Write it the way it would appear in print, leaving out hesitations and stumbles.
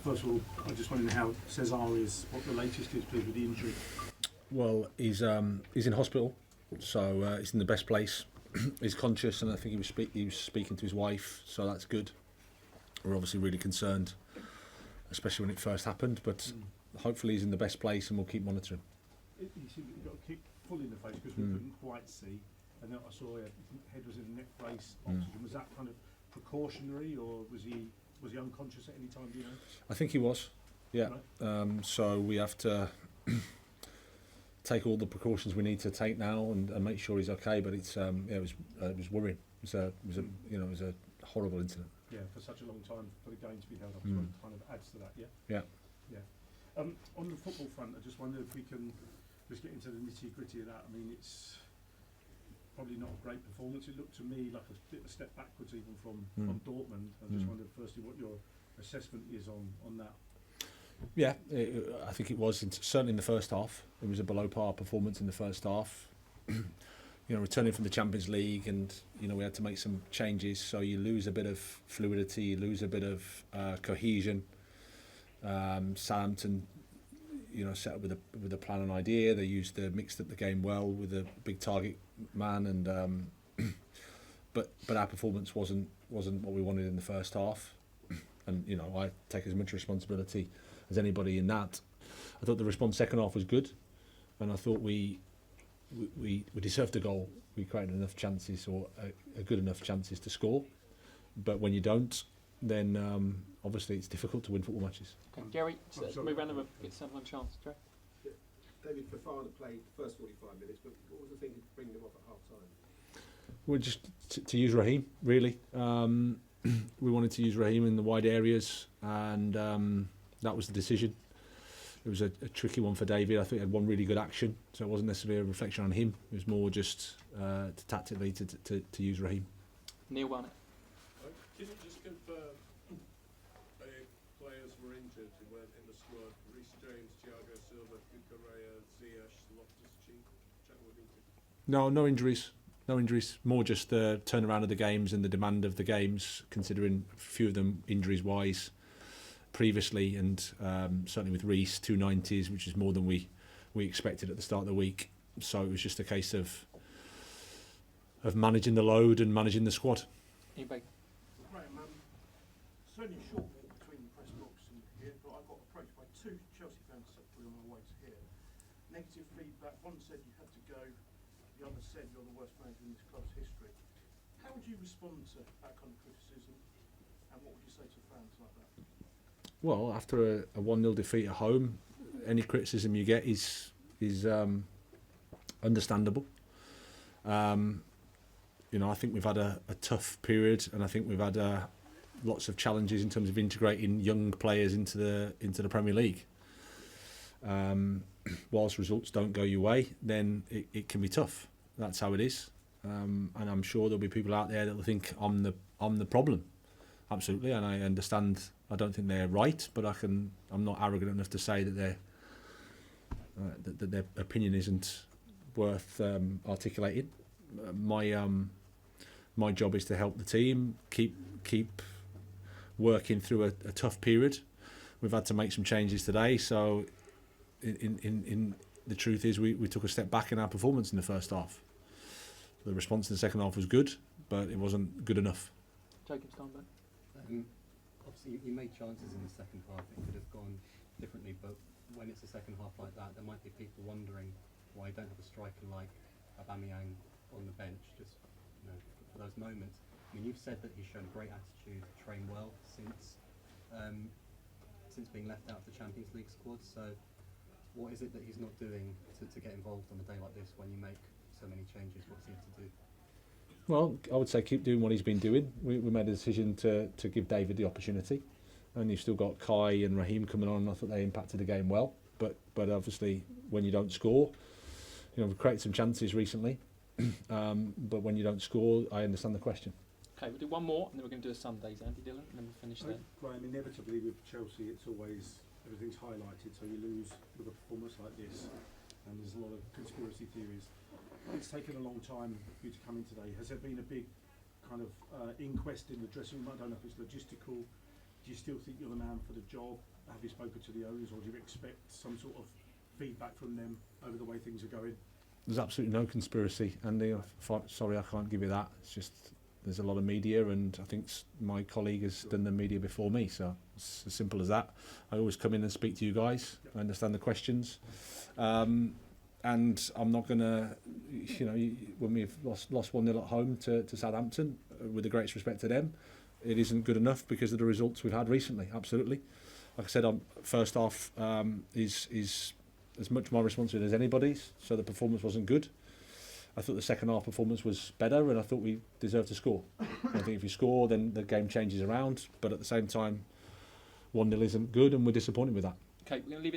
First of all, I just wondered how Cesar is, what the latest is, please, with the injury. Well, he's in hospital, so he's in the best place. He's conscious, and I think he was speaking to his wife, so that's good. We're obviously really concerned, especially when it first happened, but hopefully he's in the best place, and we'll keep monitoring. He got a kick full in the face because we couldn't quite see, and then I saw his head was in a neck brace, oxygen. Was that kind of precautionary, or was he unconscious at any time? Do you know? I think he was. Yeah. Right. So we have to take all the precautions we need to take now and make sure he's okay. But it was worrying. It was a horrible incident. Yeah, for such a long time for the game to be held up, so it kind of adds to that. Yeah. On the football front, I just wonder if we can just get into the nitty-gritty of that. I mean, it's probably not a great performance. It looked to me like a bit of a step backwards even from Dortmund. I just wondered firstly what your assessment is on that. Yeah, I think it was certainly in the first half. It was a below par performance in the first half. Returning from the Champions League, and we had to make some changes, so you lose a bit of fluidity, you lose a bit of cohesion. Southampton, set up with a plan and idea. They mixed up the game well with a big target man, and but our performance wasn't what we wanted in the first half. And I take as much responsibility as anybody in that. I thought the response second half was good, and I thought we deserved a goal. We created enough chances, or a good enough chances to score. But when you don't, then obviously it's difficult to win football matches. Okay, Gary, move around and get someone a chance. Jerry? Yeah. David Fofana played the first 45 minutes, but what was the thing of bringing him off at half time? Well, just to use Raheem, really. We wanted to use Raheem in the wide areas, and that was the decision. It was a tricky one for David. I think he had one really good action, so it wasn't necessarily a reflection on him. It was more just tactically to use Raheem. Neil Barnett. Can you just confirm players were injured who weren't in the squad? Reece James, Thiago Silva, Cucurella, Ziyech, Loftus-Cheek, No injuries. No injuries. More just the turnaround of the games and the demand of the games, considering a few of them injuries-wise previously, and certainly with Reece, 2 90s, which is more than we expected at the start of the week. So it was just a case of managing the load and managing the squad. Anybody? It's only a short walk between the press box and here, but I got approached by 2 Chelsea fans separately on my way to here. Negative feedback. One said you had to go. The other said you're the worst manager in this club's history. How would you respond to that kind of criticism, and what would you say to fans like that? Well, after a 1-0 defeat at home, any criticism you get is understandable. I think we've had a tough period, and I think we've had lots of challenges in terms of integrating young players into the Premier League. Whilst results don't go your way, then it can be tough. That's how it is, and I'm sure there'll be people out there that will think I'm the problem. Absolutely, and I understand. I don't think they're right, but I'm not arrogant enough to say that that their opinion isn't worth articulating. My job is to help the team keep working through a tough period. We've had to make some changes today, so in the truth is we took a step back in our performance in the first half. The response in the second half was good, but it wasn't good enough. Jacob Steinberg. Obviously, you made chances in the second half. It could have gone differently, but when it's a second half like that, there might be people wondering why you don't have a striker like Aubameyang on the bench, just for those moments. I mean, you've said that he's shown great attitude, trained well since being left out of the Champions League squad. So, what is it that he's not doing to get involved on a day like this when you make so many changes? What's he have to do? Well, I would say keep doing what he's been doing. We made a decision to give David the opportunity, and you've still got Kai and Raheem coming on. I thought they impacted the game well, but obviously when you don't score, we've created some chances recently, but when you don't score, I understand the question. Okay, we'll do one more, and then we're going to do a Sundays, Andy Dillon, and then we'll finish there. Graham, inevitably with Chelsea, it's always everything's highlighted, so you lose with a performance like this, and there's a lot of conspiracy theories. It's taken a long time for you to come in today. Has there been a big kind of inquest in the dressing room? I don't know if it's logistical, do you still think you're the man for the job? Have you spoken to the owners, or do you expect some sort of feedback from them over the way things are going? There's absolutely no conspiracy, Andy. Sorry, I can't give you that. It's just there's a lot of media, and I think my colleague has done the media before me, so it's as simple as that. I always come in and speak to you guys. I understand the questions, and I'm not going to, when we've lost 1-0 at home to Southampton, with the greatest respect to them, it isn't good enough because of the results we've had recently. Absolutely. Like I said, first half is as much my responsibility as anybody's, so the performance wasn't good. I thought the second half performance was better, and I thought we deserved to score. I think if you score, then the game changes around, but at the same time, 1-0 isn't good, and we're disappointed with that. Okay, we're going to leave